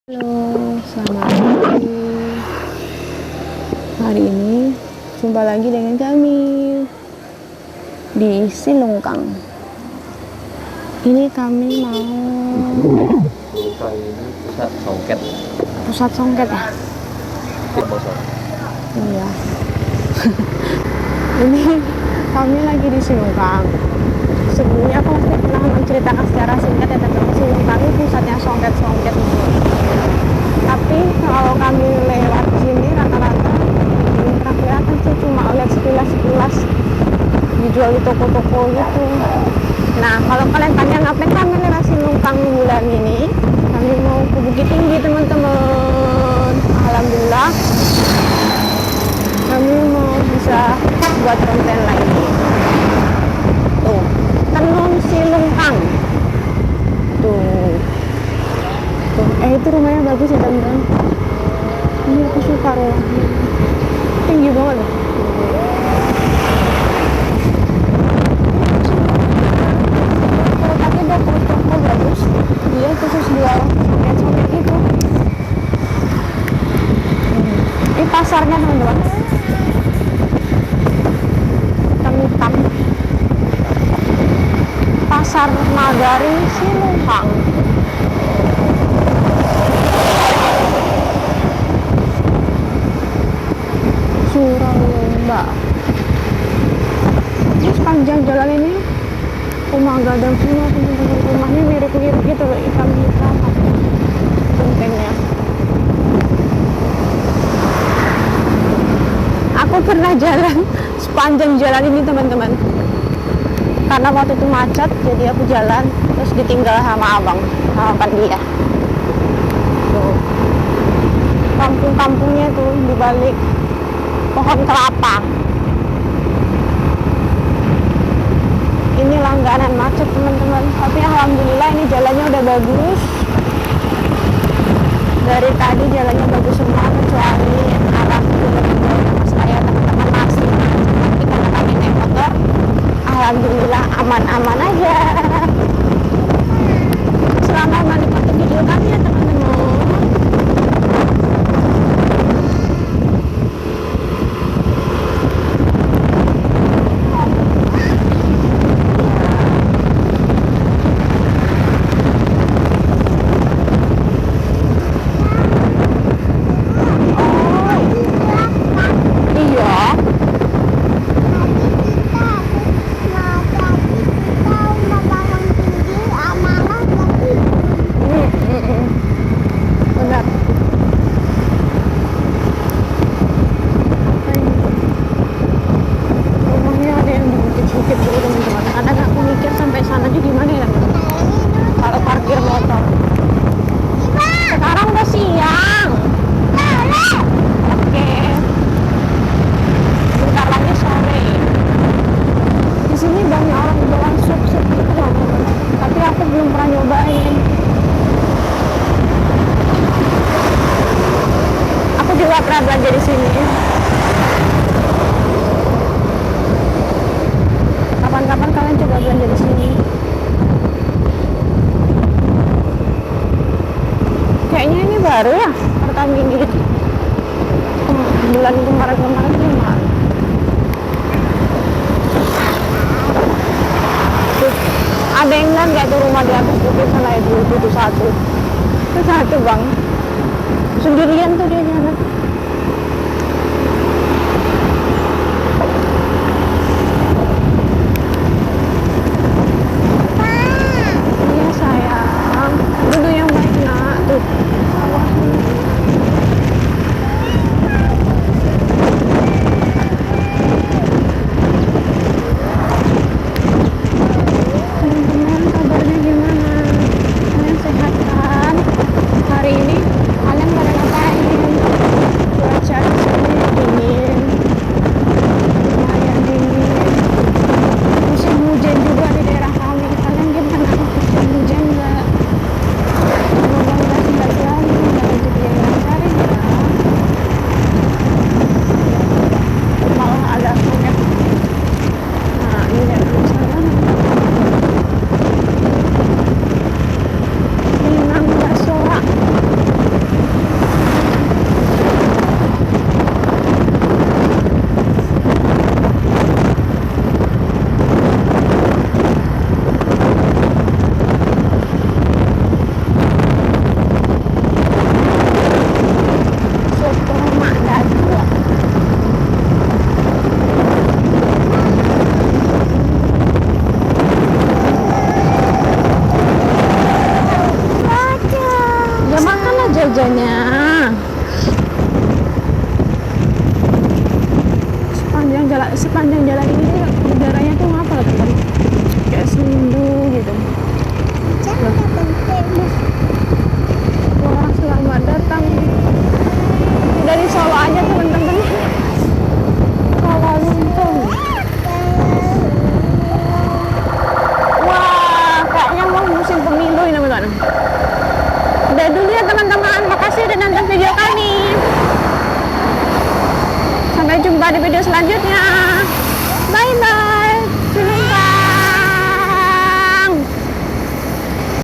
Halo, selamat pagi. Hari ini jumpa lagi dengan kami di Silungkang. Ini kami mau pusat songket. pusat songket ya? Iya. Ini kami lagi di Silungkang. Sebelumnya aku pasti pernah menceritakan secara singkat ya tentang Silungkang ini pusatnya songket-songket gitu. Tapi kalau kami lewat sini rata-rata belum pernah kelihatan sih, cuma lihat sekilas-sekilas dijual di toko-toko gitu. Nah, kalau kalian tanya ngapain kami lewat Silungkang bulan ini, kami mau ke Bukit Tinggi teman-teman. Alhamdulillah kami mau bisa buat konten lagi. Tuh, Tenun Silungkang. Tuh, itu rumahnya bagus ya teman-teman. Ini aku suka rumahnya, tinggi banget loh. Tapi toko bagus, dia khusus jual soket-soket gitu. Ini pasarnya teman-teman, hitam-hitam. Pasar Nagari Silungkang. Suralomba. Ini sepanjang jalan ini rumah gadang semua teman-teman. Rumahnya mirip-mirip gitu loh, hitam-hitam gentengnya. Aku pernah jalan sepanjang jalan ini teman-teman, karena waktu itu macet jadi aku jalan terus ditinggal sama abang dia. Tuh, kampung-kampungnya tuh dibalik pohon kelapa. Ini langganan macet teman-teman, tapi alhamdulillah ini jalannya udah bagus. Dari tadi jalannya bagus semua kecuali arah mas saya teman-teman masih macet, tapi karena kami naik motor alhamdulillah aman-aman aja. Selamat menikmati video kami ya teman-teman. Pernah belanja di sini. Kapan-kapan kalian coba belanja di sini. Kayaknya ini baru ya, pertama ini. Bulan kemarin cuma. Ada yang bilang kayak tuh rumah di atas bukit sana itu satu. Itu satu bang. Sendirian tuh dia jalan. Iya sayang, duduk yang baik nak. Tuh teman-teman, kabarnya gimana? Kalian sehat kan? Hari ini kalian pada ngapain? jajannya. Sepanjang jalan ini udaranya tuh apa teman? Kayak sendu gitu. Wah, selamat datang. Dari Solo aja teman-teman. Solo Lumpung. Wah, kayaknya mau musim pemilu ini teman-teman. Udah dulu ya teman-teman. Makasih udah nonton video kami. Sampai jumpa di video selanjutnya. Bye bye.